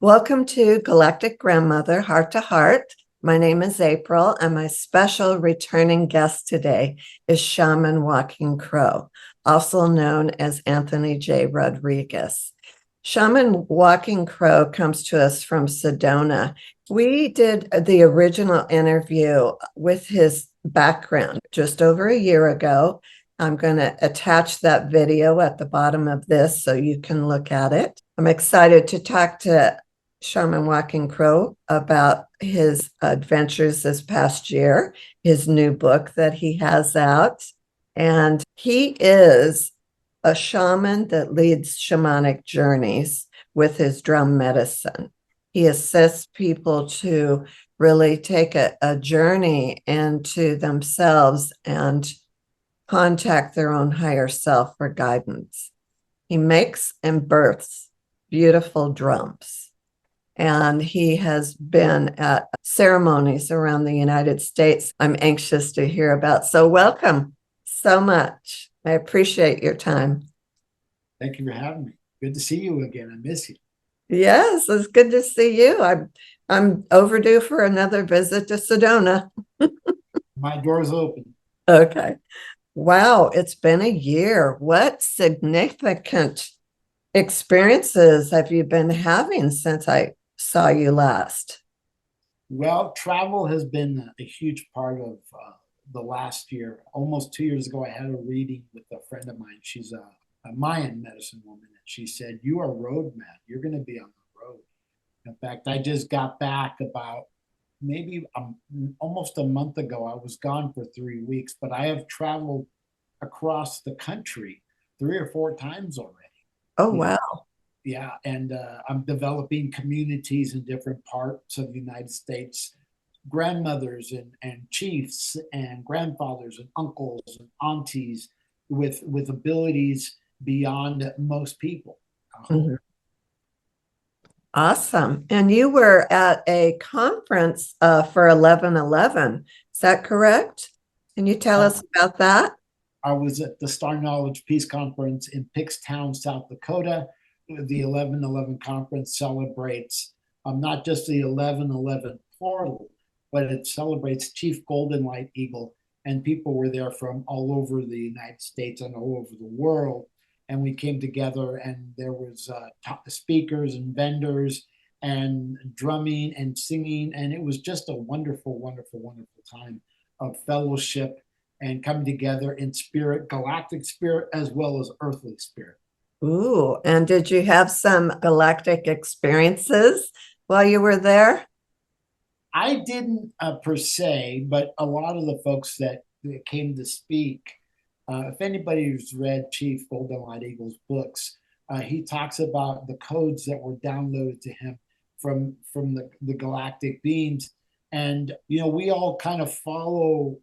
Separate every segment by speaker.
Speaker 1: Welcome to Galactic Grandmother Heart to Heart. My name is April, and my special returning guest today is Shaman Walking Crow, also known as Anthony J. Rodriguez. Shaman Walking Crow comes to us from Sedona. We did the original interview with his background just over a year ago. I'm going to attach that video at the bottom of this so you can look at it. I'm excited to talk to Shaman Walking Crow about his adventures this past year, his new book that he has out. And he is a shaman that leads shamanic journeys with his drum medicine. He assists people to really take a journey into themselves and contact their own higher self for guidance. He makes and births beautiful drums. And he has been at ceremonies around the United States I'm anxious to hear about. So welcome so much. I appreciate your time.
Speaker 2: Thank you for having me. Good to see you again. I miss you.
Speaker 1: Yes, it's good to see you. I'm overdue for another visit to Sedona.
Speaker 2: My door's open.
Speaker 1: Okay. Wow, it's been a year. What significant experiences have you been having since I saw you last?
Speaker 2: Well, travel has been a huge part of the last year. Almost 2 years ago, I had a reading with a friend of mine. She's a Mayan medicine woman. And she said, "You are road mad. You're going to be on the road." In fact, I just got back about maybe almost a month ago. I was gone for 3 weeks, but I have traveled across the country 3 or 4 times already.
Speaker 1: Oh,
Speaker 2: You know,
Speaker 1: wow.
Speaker 2: yeah, and I'm developing communities in different parts of the United States, grandmothers and chiefs and grandfathers and uncles and aunties with abilities beyond most people. I hope.
Speaker 1: Mhm. Awesome. And you were at a conference for 11/11. Is that correct? Can you tell
Speaker 2: Uh,
Speaker 1: us about that?
Speaker 2: I was at the Star Knowledge Peace Conference in Pickstown, South Dakota. The 11/11 conference celebrates not just the 11/11 portal, but it celebrates Chief Golden Light Eagle. And people were there from all over the United States and all over the world. And we came together, and there was speakers and vendors and drumming and singing. And it was just a wonderful, wonderful, wonderful time of fellowship and coming together in spirit, galactic spirit, as well as earthly spirit.
Speaker 1: Ooh, and did you have some galactic experiences while you were there?
Speaker 2: I didn't per se, but a lot of the folks that came to speak, if anybody who's read Chief Golden Light Eagle's books, he talks about the codes that were downloaded to him from the galactic beings. And, we all kind of follow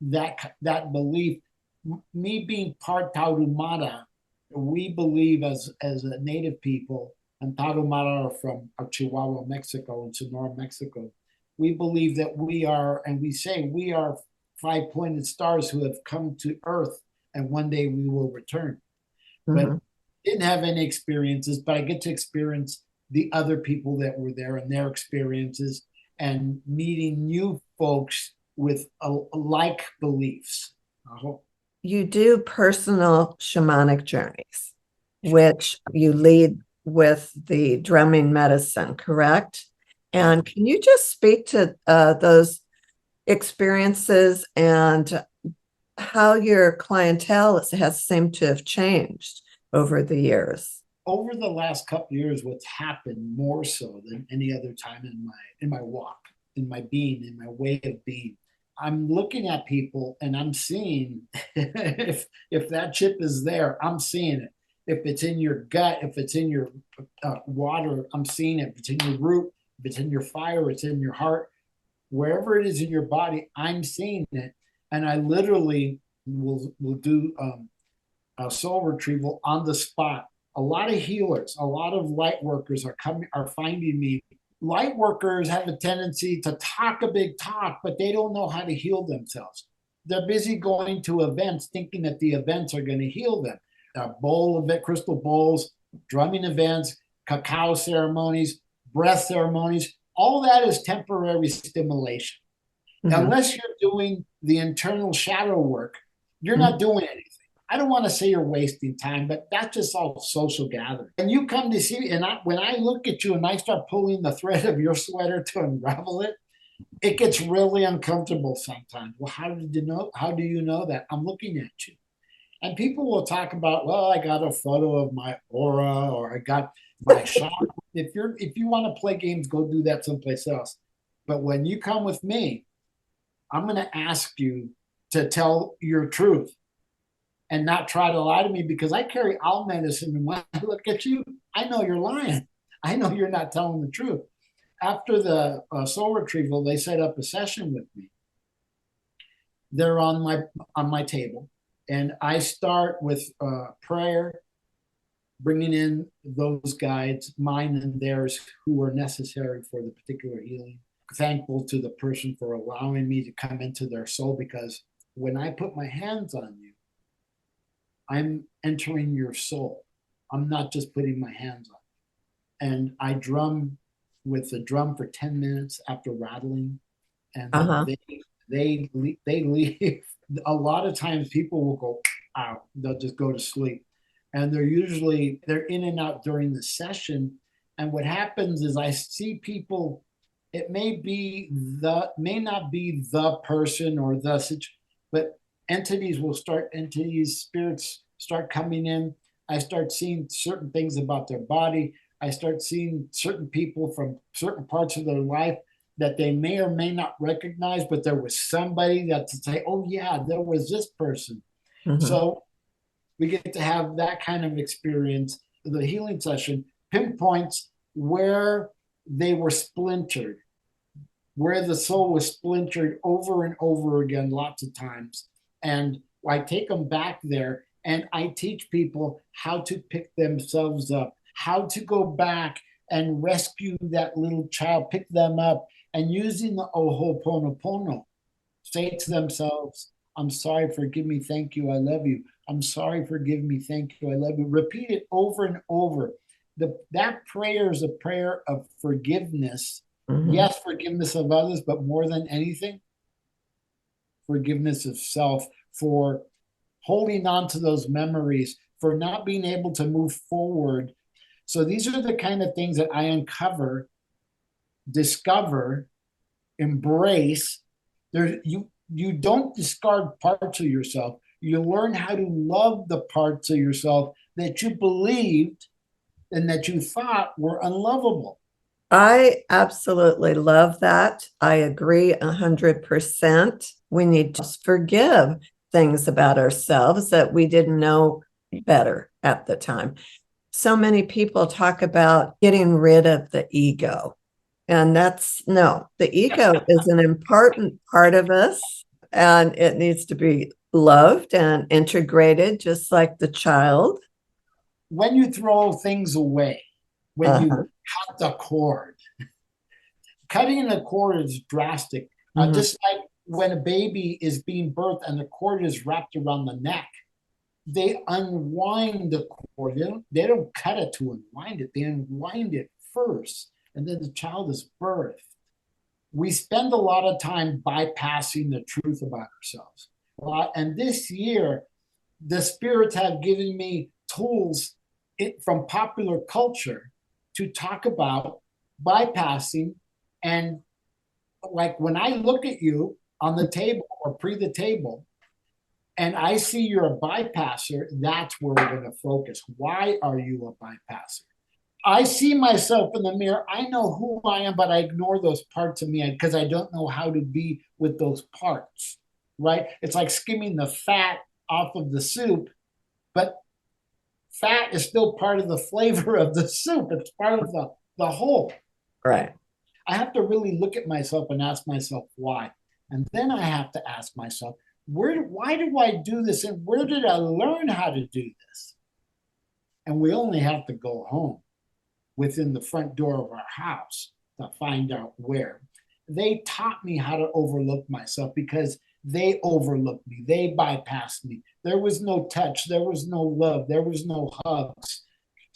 Speaker 2: that belief. Me being part Tarahumara, we believe as a native people, and Tarahumara are from Chihuahua, Mexico, and Sonora, Mexico. We believe that we are, and we say we are five-pointed stars who have come to Earth, and one day we will return. But
Speaker 1: Mhm.
Speaker 2: didn't have any experiences, but I get to experience the other people that were there and their experiences, and meeting new folks with like beliefs. I hope.
Speaker 1: You do personal shamanic journeys, which you lead with the drumming medicine, correct?
Speaker 2: Right.
Speaker 1: And can you just speak to those experiences and how your clientele has seemed to have changed over the years?
Speaker 2: Over the last couple of years, what's happened more so than any other time in my walk, in my being, in my way of being, I'm looking at people and I'm seeing if that chip is there, I'm seeing it. If it's in your gut, if it's in your water, I'm seeing it. If it's in your root, if it's in your fire, it's in your heart, wherever it is in your body, I'm seeing it. And I literally will do soul retrieval on the spot. A lot of healers, a lot of light workers are finding me. Light workers have a tendency to talk a big talk, but they don't know how to heal themselves. They're busy going to events thinking that the events are going to heal them. Bowl of crystal bowls, drumming events, cacao ceremonies, breath ceremonies. All that is temporary stimulation.
Speaker 1: Mhm.
Speaker 2: Unless you're doing the internal shadow work, you're
Speaker 1: Mhm.
Speaker 2: not doing anything. I don't want to say you're wasting time, but that's just all social gathering. And you come to see me, and when I look at you and I start pulling the thread of your sweater to unravel it, it gets really uncomfortable sometimes. Well, how did you know? How do you know that? I'm looking at you. And people will talk about, well, I got a photo of my aura or I got my shot. If you want to play games, go do that someplace else. But when you come with me, I'm going to ask you to tell your truth and not try to lie to me because I carry all medicine. And when I look at you, I know you're lying. I know you're not telling the truth. After the soul retrieval, they set up a session with me. They're on my table, and I start with prayer, bringing in those guides, mine and theirs, who are necessary for the particular healing. Thankful to the person for allowing me to come into their soul because when I put my hands on you, I'm entering your soul. I'm not just putting my hands on you. And I drum with the drum for 10 minutes after rattling, and then
Speaker 1: Uh-huh.
Speaker 2: they leave. A lot of times people will go out. They'll just go to sleep, and they're in and out during the session. And what happens is I see people. It may not be the person or the situation, but entities, spirits start coming in. I start seeing certain things about their body. I start seeing certain people from certain parts of their life that they may or may not recognize, but there was somebody that to say, oh yeah, there was this person.
Speaker 1: Mhm.
Speaker 2: So we get to have that kind of experience. The healing session pinpoints where they were splintered, where the soul was splintered over and over again, lots of times. And I take them back there and I teach people how to pick themselves up, how to go back and rescue that little child, pick them up, and using the Ho'oponopono, say to themselves, I'm sorry, forgive me, thank you, I love you. I'm sorry, forgive me, thank you, I love you. Repeat it over and over. That prayer is a prayer of forgiveness.
Speaker 1: Mhm.
Speaker 2: Yes, forgiveness of others, but more than anything, forgiveness of self for holding on to those memories, for not being able to move forward. So these are the kind of things that I uncover, discover, embrace. You don't discard parts of yourself. You learn how to love the parts of yourself that you believed and that you thought were unlovable.
Speaker 1: I absolutely love that. I agree 100%. We need to forgive things about ourselves that we didn't know better at the time. So many people talk about getting rid of the ego. And that's no, the ego is an important part of us and it needs to be loved and integrated, just like the child.
Speaker 2: When you throw things away, when
Speaker 1: Uh-huh.
Speaker 2: you cut the cord, cutting the cord is drastic.
Speaker 1: Mhm.
Speaker 2: Just like when a baby is being birthed and the cord is wrapped around the neck, they unwind the cord. They don't cut it to unwind it. They unwind it first, and then the child is birthed. We spend a lot of time bypassing the truth about ourselves. And this year, the spirits have given me tools from popular culture to talk about bypassing. And like when I look at you on the table or pre the table, and I see you're a bypasser, that's where we're going to focus. Why are you a bypasser? I see myself in the mirror. I know who I am, but I ignore those parts of me because I don't know how to be with those parts, right? It's like skimming the fat off of the soup, but fat is still part of the flavor of the soup. It's part of the whole.
Speaker 1: Right.
Speaker 2: I have to really look at myself and ask myself why. And then I have to ask myself, why do I do this? And where did I learn how to do this? And we only have to go home within the front door of our house to find out where. They taught me how to overlook myself because they overlooked me. They bypassed me. There was no touch. There was no love. There was no hugs.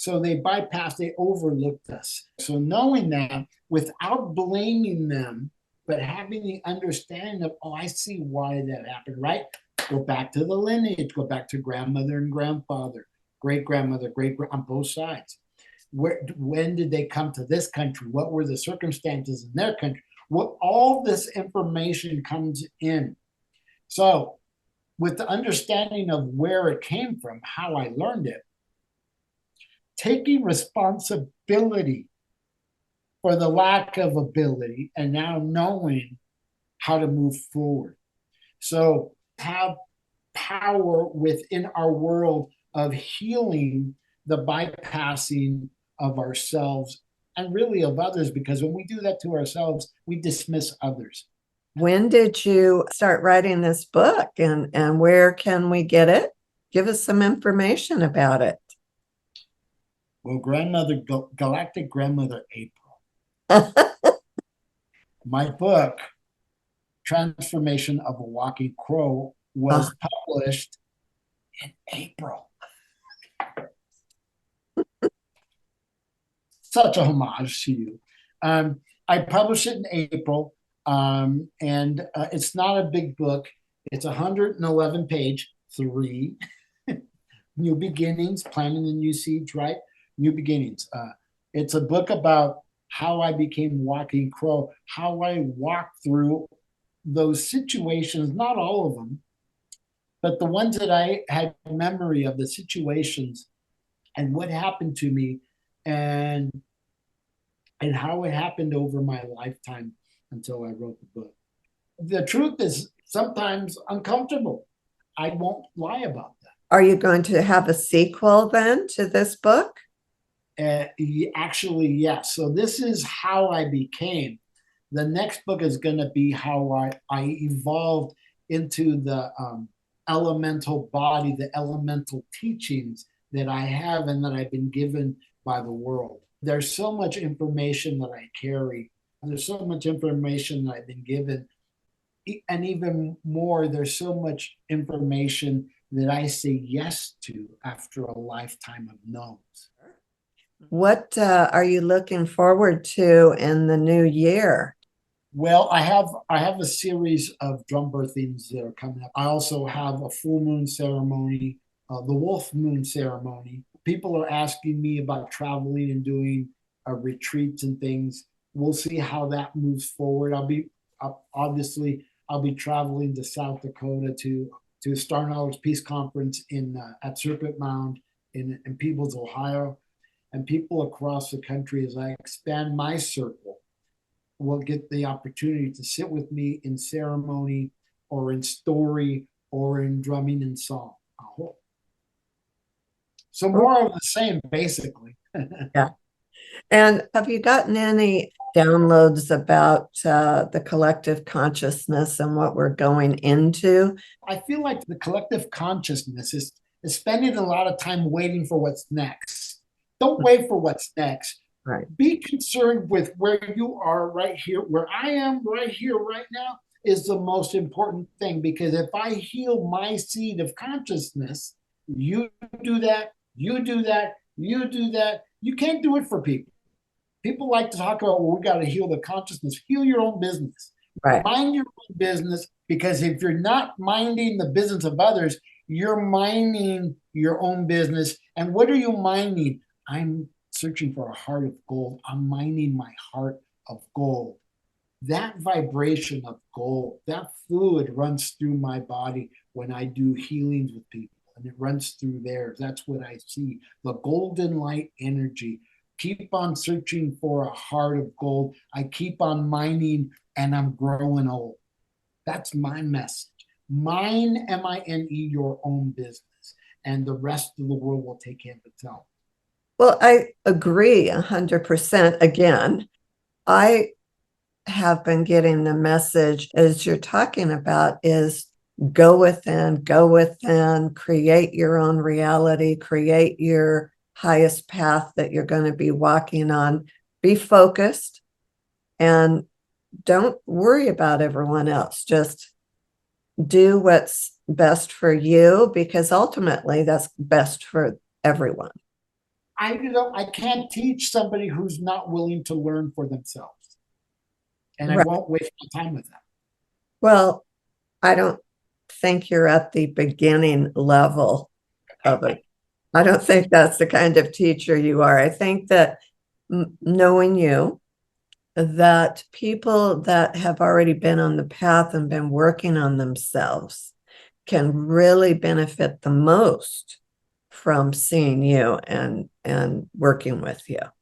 Speaker 2: So they bypassed, they overlooked us. So knowing that without blaming them, but having the understanding of, oh, I see why that happened, right? Go back to the lineage, go back to grandmother and grandfather, great grandmother, on both sides. When did they come to this country? What were the circumstances in their country? What all this information comes in. So with the understanding of where it came from, how I learned it, taking responsibility for the lack of ability and now knowing how to move forward. So have power within our world of healing the bypassing of ourselves and really of others, because when we do that to ourselves, we dismiss others.
Speaker 1: When did you start writing this book, and where can we get it? Give us some information about it.
Speaker 2: Well, Galactic Grandmother April. My book, Transformation of a Walking Crow, was published in April. Such a homage to you. I published it in April, and it's not a big book. It's 111 page, 3 new beginnings, planting the new seeds, right? New beginnings. It's a book about how I became Walking Crow, how I walked through those situations, not all of them, but the ones that I had memory of, the situations and what happened to me, and how it happened over my lifetime until I wrote the book. The truth is sometimes uncomfortable. I won't lie about that.
Speaker 1: Are you going to have a sequel then to this book?
Speaker 2: Actually, yes. So this is how I became. The next book is going to be how I evolved into the elemental body, the elemental teachings that I have and that I've been given by the world. There's so much information that I carry. There's so much information that I've been given. And even more, there's so much information that I say yes to after a lifetime of no's.
Speaker 1: What are you looking forward to in the new year?
Speaker 2: Well, I have a series of drum birthings that are coming up. I also have a full moon ceremony, the wolf moon ceremony. People are asking me about traveling and doing retreats and things. We'll see how that moves forward. I'll be traveling to South Dakota to Star Knowledge Peace Conference at Serpent Mound in Peebles, Ohio, and people across the country. As I expand my circle, will get the opportunity to sit with me in ceremony or in story or in drumming and song. So more of the same, basically.
Speaker 1: Yeah. And have you gotten any downloads about the collective consciousness and what we're going into?
Speaker 2: I feel like the collective consciousness is spending a lot of time waiting for what's next. Don't wait for what's next.
Speaker 1: Right.
Speaker 2: Be concerned with where you are right here. Where I am right here, right now, is the most important thing, because if I heal my seed of consciousness, you do that, you do that, you do that. You can't do it for people. People like to talk about, well, we got to heal the consciousness. Heal your own business.
Speaker 1: Right.
Speaker 2: Mind your own business, because if you're not minding the business of others, you're minding your own business. And what are you minding? I'm searching for a heart of gold. I'm mining my heart of gold. That vibration of gold, that fluid runs through my body when I do healings with people, and it runs through theirs. That's what I see. The golden light energy. Keep on searching for a heart of gold. I keep on mining, and I'm growing old. That's my message. Mine, M-I-N-E, your own business, and the rest of the world will take care of itself.
Speaker 1: Well, I agree 100%. Again, I have been getting the message, as you're talking about, is go within, create your own reality, create your highest path that you're going to be walking on. Be focused and don't worry about everyone else. Just do what's best for you, because ultimately that's best for everyone.
Speaker 2: I can't teach somebody who's not willing to learn for themselves, and I
Speaker 1: Right.
Speaker 2: won't waste my time with them.
Speaker 1: Well, I don't think you're at the beginning level of it. I don't think that's the kind of teacher you are. I think that knowing you, that people that have already been on the path and been working on themselves can really benefit the most from seeing you and working with you. Mhm.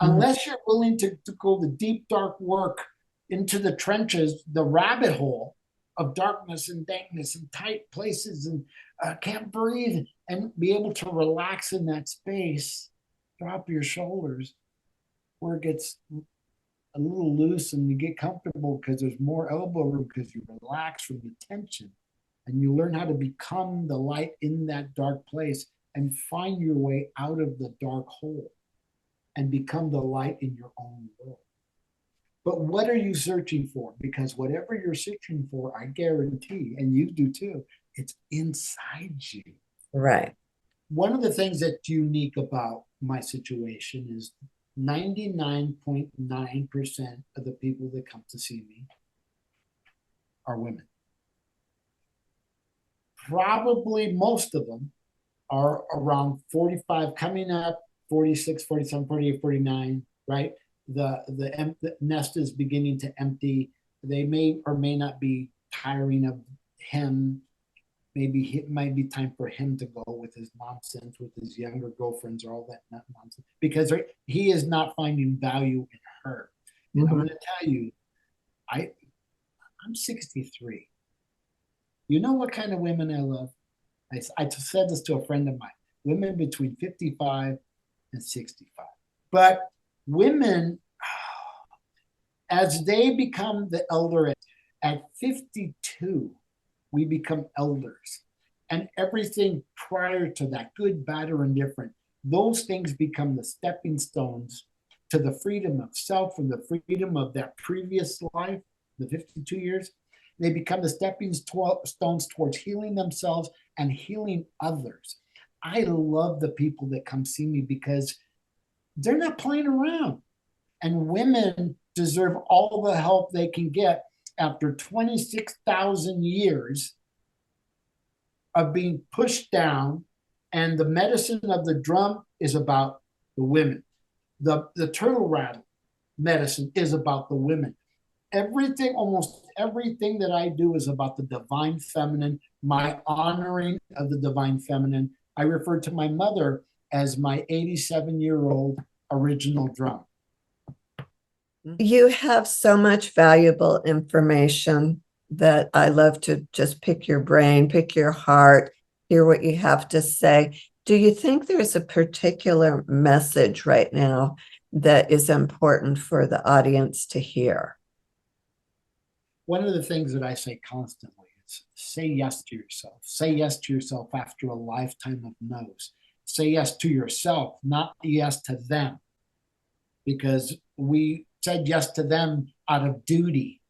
Speaker 2: Unless you're willing to go the deep, dark work into the trenches, the rabbit hole of darkness and dankness and tight places and can't breathe and be able to relax in that space, drop your shoulders where it gets a little loose and you get comfortable because there's more elbow room because you relax from the tension and you learn how to become the light in that dark place and find your way out of the dark hole and become the light in your own world. But what are you searching for? Because whatever you're searching for, I guarantee, and you do too, it's inside you.
Speaker 1: Right.
Speaker 2: One of the things that's unique about my situation is 99.9% of the people that come to see me are women. Probably most of them are around 45, coming up 46, 47, 48, 49, right? The nest is beginning to empty. They may or may not be tiring of him. Maybe it might be time for him to go with his nonsense, with his younger girlfriends, or all that nonsense, because right, he is not finding value in her. And I'm
Speaker 1: Mhm.
Speaker 2: going to tell you, I I'm 63. You know what kind of women I love? I said this to a friend of mine: women between 55 and 65. But women, as they become the elder at 52, we become elders. And everything prior to that, good, bad, or indifferent, those things become the stepping stones to the freedom of self and the freedom of that previous life, the 52 years. They become the stepping stones towards healing themselves and healing others. I love the people that come see me because they're not playing around. And women deserve all the help they can get after 26,000 years of being pushed down. And the medicine of the drum is about the women. The turtle rattle medicine is about the women. Everything, almost everything that I do is about the divine feminine, my honoring of the divine feminine. I refer to my mother as my 87-year-old original drum.
Speaker 1: You have so much valuable information that I love to just pick your brain, pick your heart, hear what you have to say. Do you think there's a particular message right now that is important for the audience to hear?
Speaker 2: One of the things that I say constantly is say yes to yourself. Say yes to yourself after a lifetime of no's. Say yes to yourself, not yes to them, because we said yes to them out of duty.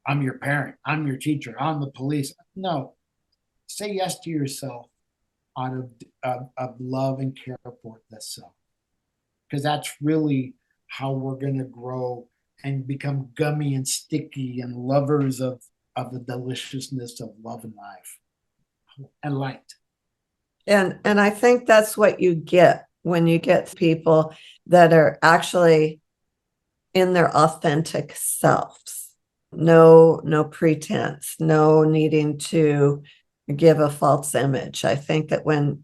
Speaker 2: I'm your parent, I'm your teacher, I'm the police. No, say yes to yourself out of love and care for the self, because that's really how we're going to grow and become gummy and sticky and lovers of the deliciousness of love and life and light.
Speaker 1: And I think that's what you get when you get people that are actually in their authentic selves. No pretense, no needing to give a false image. I think that when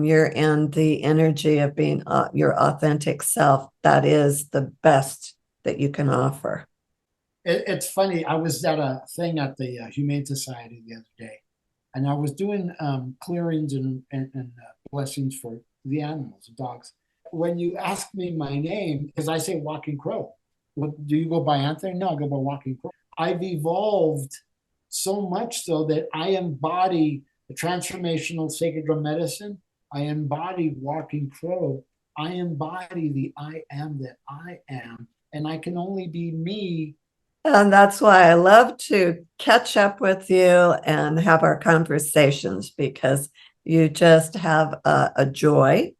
Speaker 1: you're in the energy of being your authentic self, that is the best that you can offer.
Speaker 2: It's funny. I was at a thing at the Humane Society the other day, and I was doing clearings and blessings for the animals, the dogs. When you ask me my name, because I say Walking Crow, what, do you go by Anthony? No, I go by Walking Crow. I've evolved so much so that I embody the transformational sacred drum medicine. I embody Walking Crow. I embody the I am that I am, and I can only be me.
Speaker 1: And that's why I love to catch up with you and have our conversations because you just have a joy.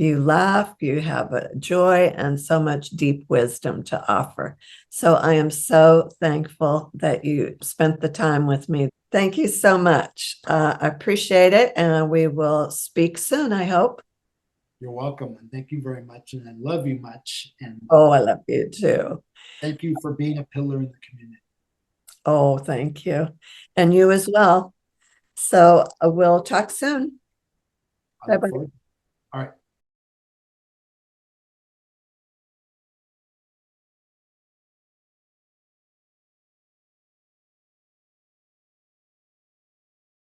Speaker 1: You laugh, you have a joy and so much deep wisdom to offer. So I am so thankful that you spent the time with me. Thank you so much. I appreciate it, and we will speak soon, I hope.
Speaker 2: You're welcome, and thank you very much, and I love you much, and
Speaker 1: Oh, I love you too.
Speaker 2: thank you for being a pillar in the community.
Speaker 1: Oh, thank you. And you as well. So we'll talk soon.
Speaker 2: I
Speaker 1: Bye
Speaker 2: look
Speaker 1: bye.
Speaker 2: forward